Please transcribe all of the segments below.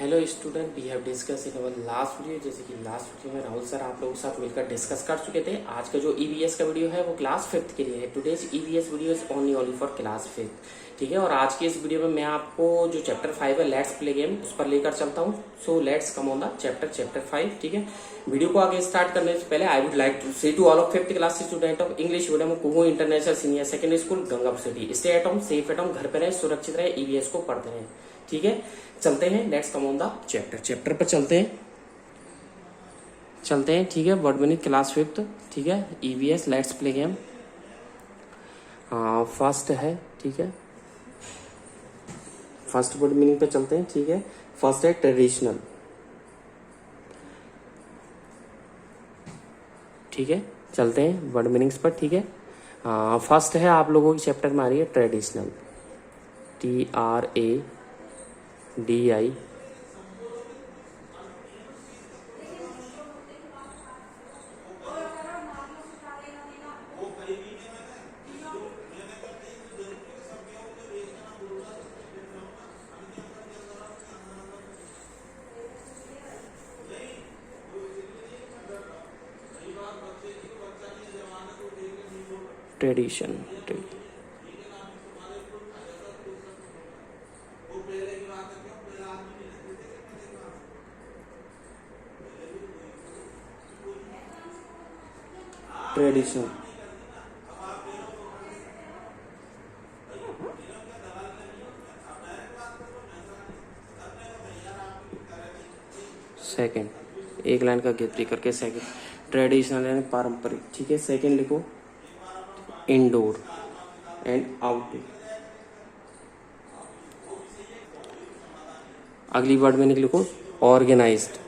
Hello student, we have discuss in our last video. जैसे कि last video में Rahul sir आप लोगों के साथ मिलकर डिस्कस कर चुके थे। आज का जो ईवीएस का वीडियो है वो क्लास 5th के लिए है। Today's EVS video is only for class 5th। ठीक है, और आज के इस वीडियो में मैं आपको जो चैप्टर 5 है लेट्स प्ले गेम उस पर लेकर चलता हूँ। So let's come on the chapter 5। ठीक है, वीडियो को आगे स्टार्ट करने से पहले I would like to say to all of 5th class student of English medium Kuhu international senior secondary school Gangapur city, stay at home, safe at home, घर पे रहे, सुरक्षित रहे, ईवीएस को पढ़ते रहे। ठीक है, चलते हैं, let's come on the chapter पर चलते हैं। ठीक है, वर्ड मीनिंग क्लास 5th। ठीक है, EVS let's play game first है। ठीक है, फर्स्ट वर्ड मीनिंग पे चलते हैं। ठीक है, फर्स्ट है ट्रेडिशनल। ठीक है, चलते हैं वर्ड मीनिंग्स पर। ठीक है, फर्स्ट है आप लोगों की चैप्टर में आ रही है traditional, TRADI। Tradition, tradition, second, एक लाइन का गैप करके सेकंड। ट्रेडिशनल यानी पारंपरिक। ठीक है, सेकंड लिखो इंडोर एंड आउटडोर। अगली वर्ड में लिखो ऑर्गेनाइज्ड।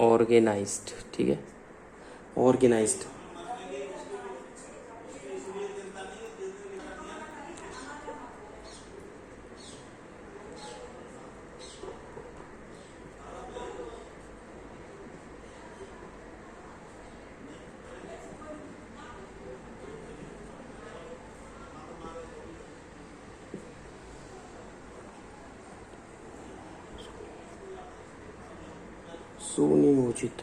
ऑर्गेनाइज्ड। ठीक है, ऑर्गेनाइज्ड, सुनियोजित।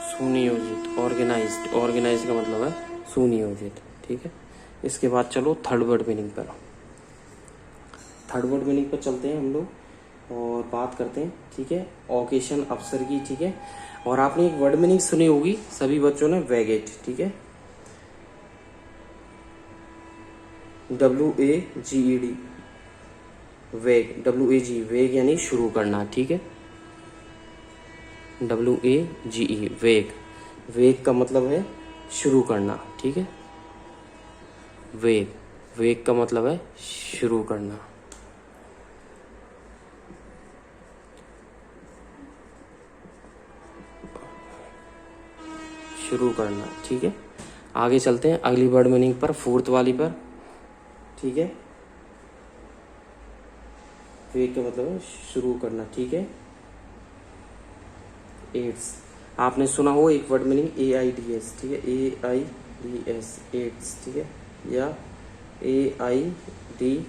सुनियोजित, ऑर्गेनाइज्ड, ऑर्गेनाइज्ड का मतलब है सुनियोजित। ठीक है, इसके बाद चलो थर्ड वर्ड मीनिंग पर। थर्ड वर्ड मीनिंग पर चलते हैं हम लोग और बात करते हैं। ठीक है, ओकेशन, अवसर की। ठीक है, और आपने एक वर्ड मीनिंग सुनी होगी सभी बच्चों ने, वेगेट। ठीक है, WAGED, वेग, WAG, वेग यानी शुरू करना। ठीक है, WAGE, वेग, वेग का मतलब है शुरू करना। ठीक है, वेग, वेग का मतलब है शुरू करना। शुरू करना। ठीक है, आगे चलते हैं अगली वर्ड मीनिंग पर, फोर्थ वाली पर। ठीक है, वेग का मतलब है शुरू करना। ठीक है, एड्स, आपने सुना हो एक वर्ड मीनिंग AIDS। ठीक है, AIDS, एड्स। ठीक है, या AID।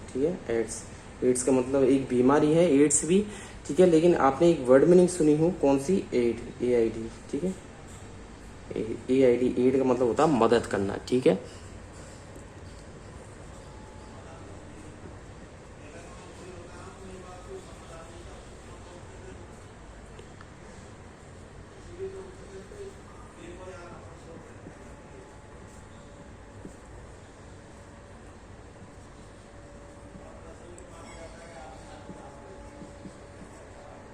ठीक है, एड्स, एड्स का मतलब एक बीमारी है, एड्स भी। ठीक है, लेकिन आपने एक वर्ड मीनिंग सुनी हो कौन सी, एड, AID। ठीक है, AID, एड का मतलब होता है मदद करना। ठीक है,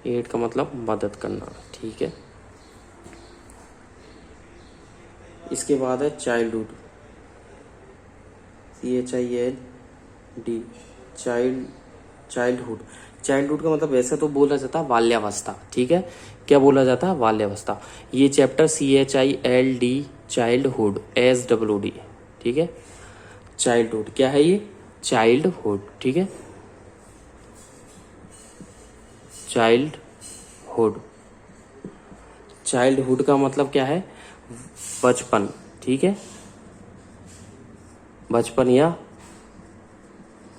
एड का मतलब मदद करना। ठीक है, इसके बाद है चाइल्डहुड, CHILD, चाइल्डहुड। चाइल्डहुड का मतलब वैसे तो बोला जाता है बाल्यावस्था। ठीक है, क्या बोला जाता है, बाल्यावस्था। ये चैप्टर CHILD, चाइल्डहुड, SWD। ठीक है, चाइल्डहुड क्या है ये, चाइल्डहुड। ठीक है, चाइल्डहुड। चाइल्डहुड का मतलब क्या है? बचपन, ठीक है, बचपन या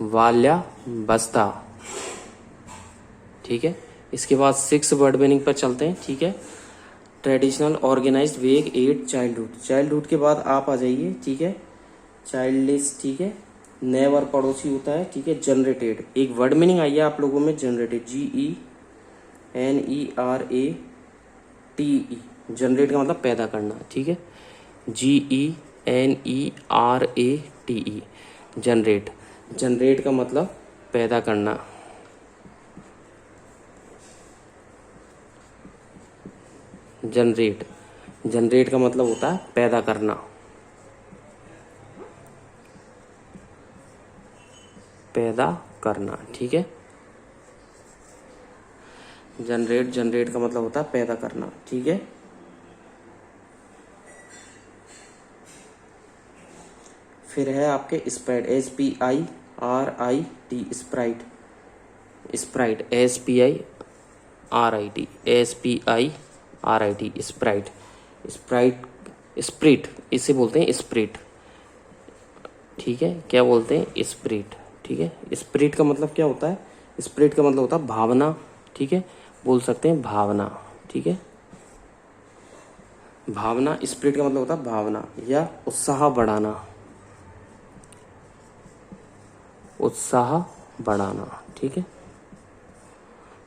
बाल्यावस्था, ठीक है। इसके बाद 6 वर्ड मीनिंग पर चलते हैं, ठीक है। ट्रेडिशनल, ऑर्गेनाइज्ड, वेग, एड, चाइल्डहुड। चाइल्डहुड के बाद आप आ जाइए, ठीक है, चाइल्डलेस, ठीक है, नेवर पड़ोसी होता है, ठीक है। जनरेटेड, एक वर्ड मीनिंग आई है आप लोगों में, जनरेटेड, GENERATE, जनरेट का मतलब पैदा करना, ठीक है, GENERATE, जनरेट, जनरेट का मतलब पैदा करना, जनरेट, जनरेट का मतलब होता है पैदा करना, पैदा करना, ठीक है। जनरेट, जनरेट का मतलब होता है पैदा करना, ठीक है। फिर है आपके Sprite, SPIRIT, Sprite, Sprite, SPIRIT, Sprite, Sprite, spirit, इसे बोलते हैं स्प्रिट, ठीक है। क्या बोलते हैं? स्प्रिट, ठीक है। स्प्रिट का मतलब क्या होता है? स्प्रिट का मतलब होता है भावना, ठीक है, बोल सकते हैं भावना, ठीक है, भावना। स्प्रिट का मतलब होता है भावना या उत्साह बढ़ाना, उत्साह बढ़ाना, ठीक है,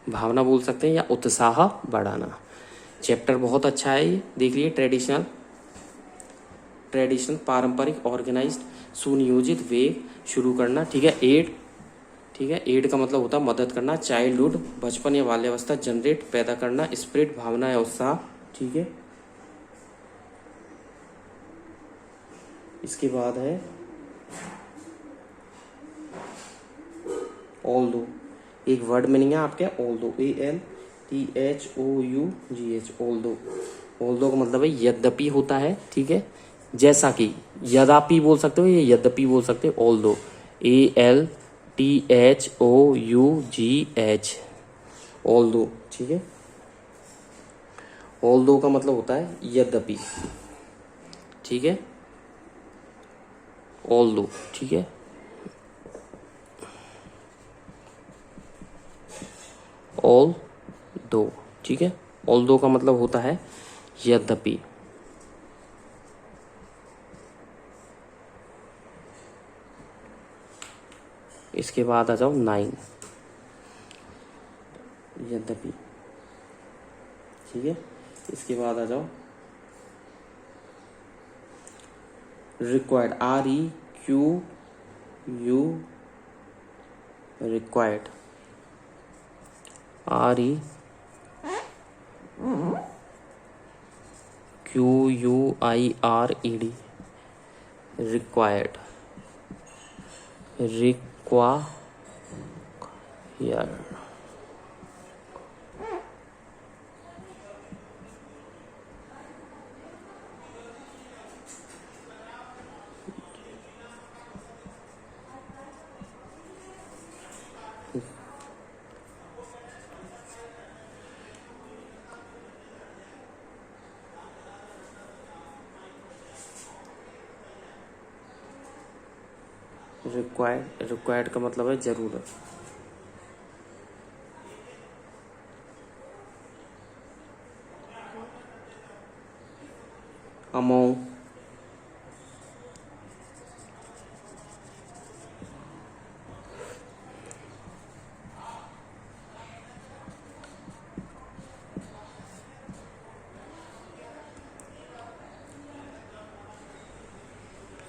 भावना बोल सकते हैं या उत्साह बढ़ाना। चैप्टर बहुत अच्छा है ये, देख लिए। ट्रेडिशनल, ट्रेडिशनल, पारंपरिक, ऑर्गेनाइज्ड, सुनियोजित, वेग, शुरू करना, ठीक है। एड, ठीक है, एड का मतलब होता है मदद करना। चाइल्डहुड, बचपन या बाल्यावस्था। जनरेट, पैदा करना। स्पिरिट, भावना या उत्साह, ठीक है। इसके बाद है ऑल्दो, एक वर्ड मीनिंग है आपके ऑल्दो, ALTHOUGH, ऑल्दो। ऑल्दो का मतलब है यद्यपि होता है, ठीक है, जैसा कि, यद्यपि बोल सकते हो, ये यद्यपि बोल सकते हो, ऑल्दो, ALTHOUGH, ऑल्दो, ठीक है। ऑल्दो का मतलब होता है यद्यपि, ठीक है, ऑल्दो, ठीक है, ऑल दो, ठीक है। ऑल दो का मतलब होता है यद्यपि। इसके बाद आ जाओ 9, यद्यपि, ठीक है। इसके बाद आ जाओ required, REQU, required, REQUIRED, required, require, required, required का मतलब है जरूरत। अमाउंट,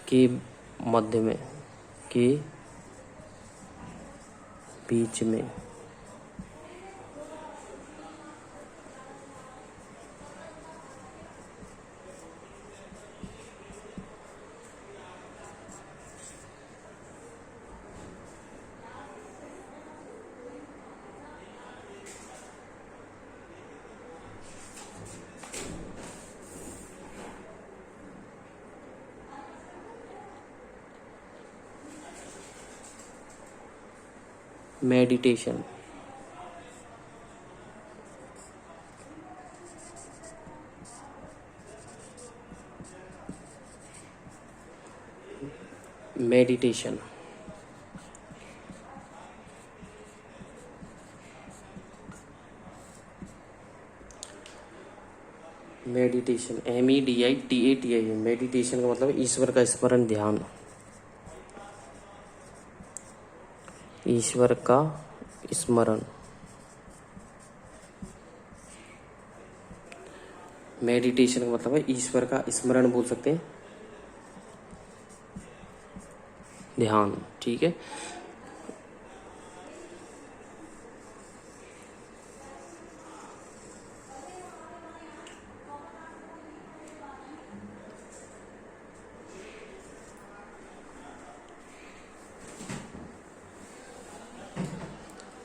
के मध्य में, के बीच में, meditation, meditation, meditation MEDITATI, meditation का मतलब ईश्वर का स्मरण, ध्यान, ईश्वर का स्मरण। मेडिटेशन का मतलब है ईश्वर का स्मरण, बोल सकते हैं ध्यान, ठीक है।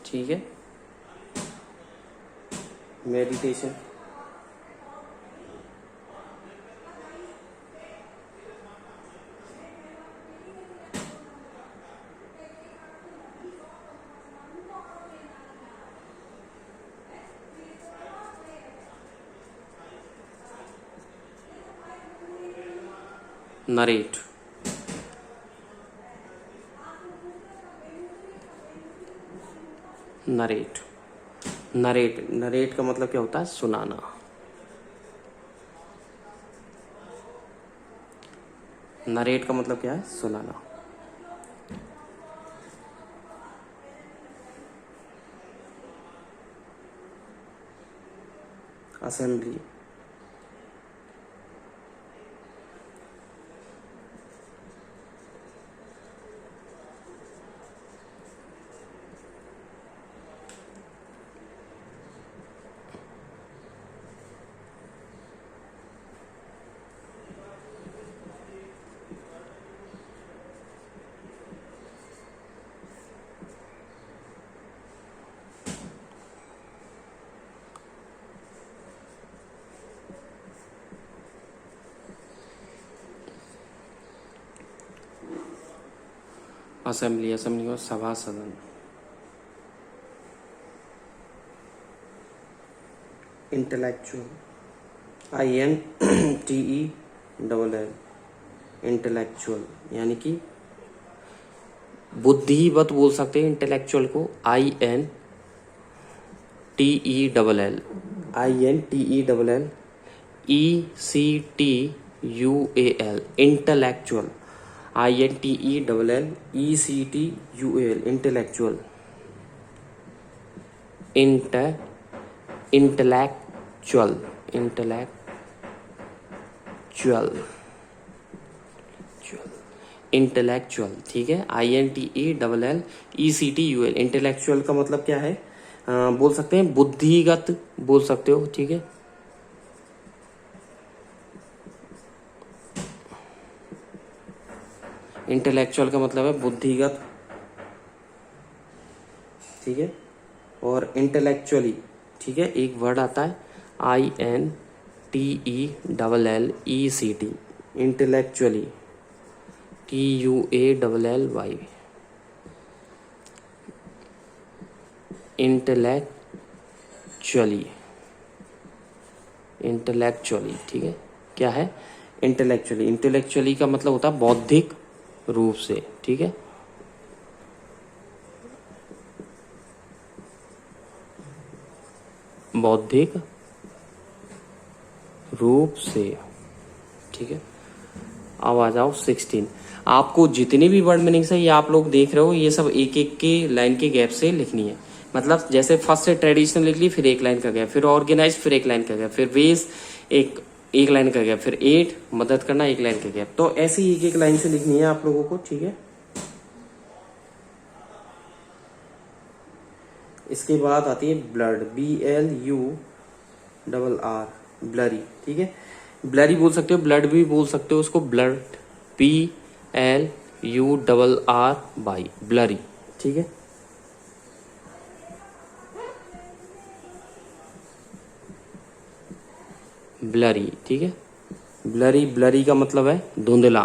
ठीक है, meditation. Narrate, narrate, narrate, narrate का मतलब क्या होता है? सुनाना। नरेट का मतलब क्या है? सुनाना। असेंबली, असेंबली, असेंबली और सभा, सदन। इंटेलेक्चुअल, INTELL, इंटेलेक्चुअल यानी कि बुद्धिवत बोल सकते हैं इंटेलेक्चुअल को। INTELL, ECTUAL, intellectual, INTELLECTUAL, intellectual, intellectual, intellectual, intellectual, ठीक है। INTELLECTUAL, इंटेलेक्चुअल का मतलब क्या है? बोल सकते हैं बुद्धिगत, बोल सकते हो, ठीक है। इंटेलेक्चुअल का मतलब है बुद्धिगत, ठीक है। और इंटेलेक्चुअली, ठीक है, एक वर्ड आता है INTELLECT, intellectually, TUALLY, intellectually, intellectually, ठीक है। क्या है? इंटेलेक्चुअली, इंटेलेक्चुअली का मतलब होता है बौद्धिक रूप से, ठीक है। बौद्धिक रूप से, ठीक है। अब आ जाओ 16। आपको जितनी भी वर्ड मीनिंग्स है ये आप लोग देख रहे हो, ये सब एक एक के लाइन के गैप से लिखनी है। मतलब जैसे फर्स्ट से ट्रेडिशनल लिख ली, फिर एक लाइन का गैप, फिर ऑर्गेनाइज, फिर एक लाइन का गैप, फिर वेस, एक लाइन का गैप, फिर एट, मदद करना, एक लाइन का गैप। तो ऐसे ही एक एक लाइन से लिखनी है आप लोगों को, ठीक है। इसके बाद आती है ब्लड, BLURR, ब्लरी, ठीक है। ब्लरी बोल सकते हो, ब्लड भी बोल सकते हो उसको, ब्लड, BLURR, ब्लरी, ठीक है। ब्लरी, ठीक है। ब्लरी, ब्लरी का मतलब है धुंधला।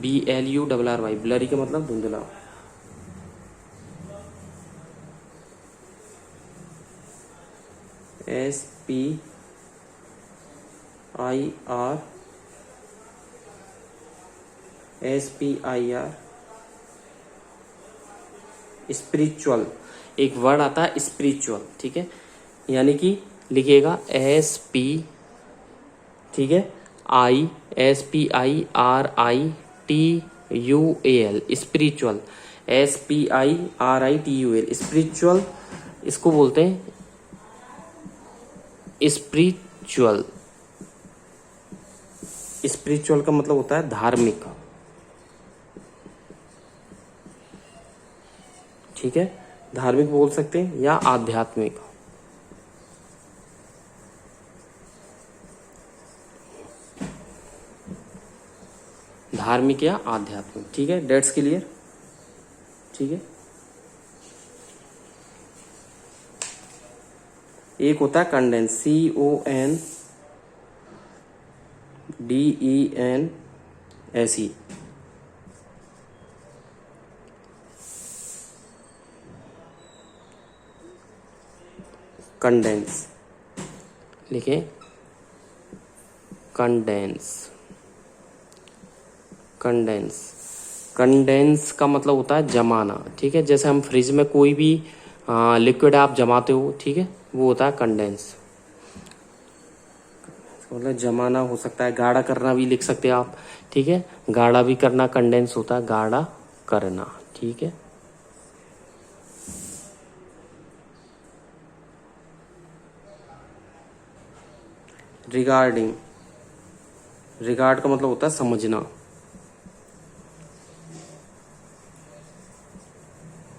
BLURRY, ब्लरी का मतलब धुंधला। SPIR स्पिरिचुअल, एक वर्ड आता है स्पिरिचुअल, ठीक है, यानी कि लिखिएगा SP, ठीक है, SPIRITUAL स्पिरिचुअल, SPIRITUAL स्पिरिचुअल, इसको बोलते हैं स्पिरिचुअल। स्पिरिचुअल का मतलब होता है धार्मिक, ठीक है, धार्मिक बोल सकते हैं या आध्यात्मिक। धार्मिक या आध्यात्मिक, ठीक है, डेट्स क्लियर, ठीक है। एक होता है कंडेंस, CONDENSE, कंडेंस, लिखें कंडेंस। कंडेंस का मतलब होता है जमाना, ठीक है, जैसे हम फ्रिज में कोई भी लिक्विड आप जमाते हो, ठीक है, वो होता है कंडेंस, मतलब जमाना हो सकता है, गाढ़ा करना भी लिख सकते हैं आप, ठीक है, गाढ़ा भी करना कंडेंस होता है, गाढ़ा करना, ठीक है। रिगार्डिंग, रिगार्ड का मतलब होता है समझना,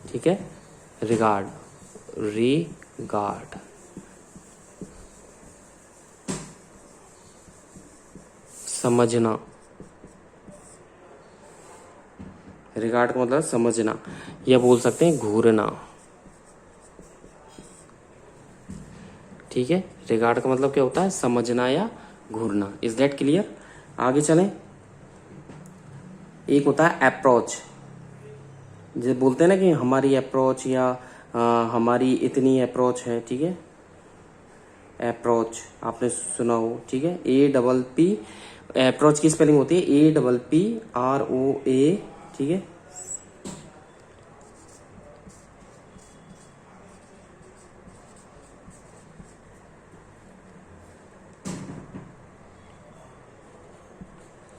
ठीक है, रिगार्ड, समझना, रिगार्ड का मतलब समझना, या बोल सकते हैं घूरना, ठीक है, रिगार्ड का मतलब क्या होता है, समझना या घूरना। Is that clear? आगे चलें। एक होता है अप्रोच, जैसे बोलते हैं ना कि हमारी अप्रोच या हमारी इतनी अप्रोच है, ठीक है, अप्रोच आपने सुना हो, ठीक है, APP, अप्रोच की स्पेलिंग होती है APPROA, ठीक है,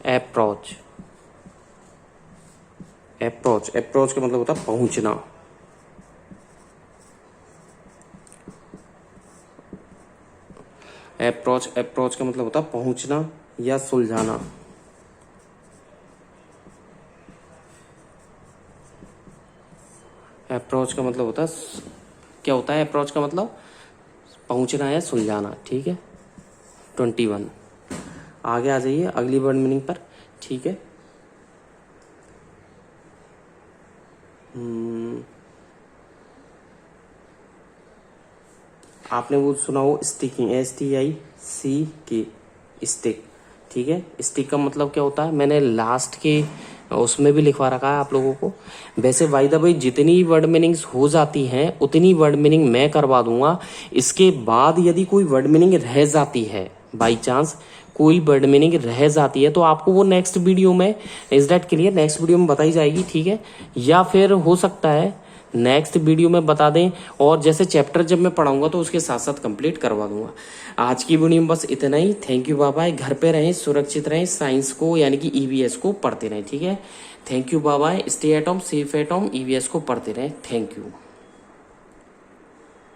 अप्रोच। अप्रोच का मतलब होता है पहुंचना, अप्रोच का मतलब होता है पहुंचना या सुलझाना, अप्रोच का मतलब होता है, क्या होता है अप्रोच का मतलब, पहुंचना या सुलझाना, ठीक है। 21, आगे आ जाइए अगली वर्ड मीनिंग पर, ठीक है। आपने वो सुना हो स्टिकिंग, STICK, स्टिक, ठीक है। स्टिक का मतलब क्या होता है, मैंने लास्ट के उसमें भी लिखवा रखा है आप लोगों को। वैसे बाय द वे जितनी वर्ड मीनिंग्स हो जाती हैं उतनी वर्ड मीनिंग मैं करवा दूंगा। इसके बाद यदि कोई वर्ड मीनिंग रह जाती है, बाई चांस कोई वर्ड मीनिंग रह जाती है, तो आपको वो नेक्स्ट वीडियो में, is that clear, next video में बताई जाएगी, ठीक है। या फिर हो सकता है नेक्स्ट वीडियो में बता दें, और जैसे चैप्टर जब मैं पढ़ाऊंगा तो उसके साथ साथ कंप्लीट करवा दूंगा। आज की वीडियो में बस इतना ही। Thank you, bye bye. घर पे रहें, सुरक्षित रहें, साइंस को यानी कि EVS को पढ़ते रहें, ठीक है। Thank you, bye bye. Stay at home, safe at home, EVS को पढ़ते रहें। Thank you.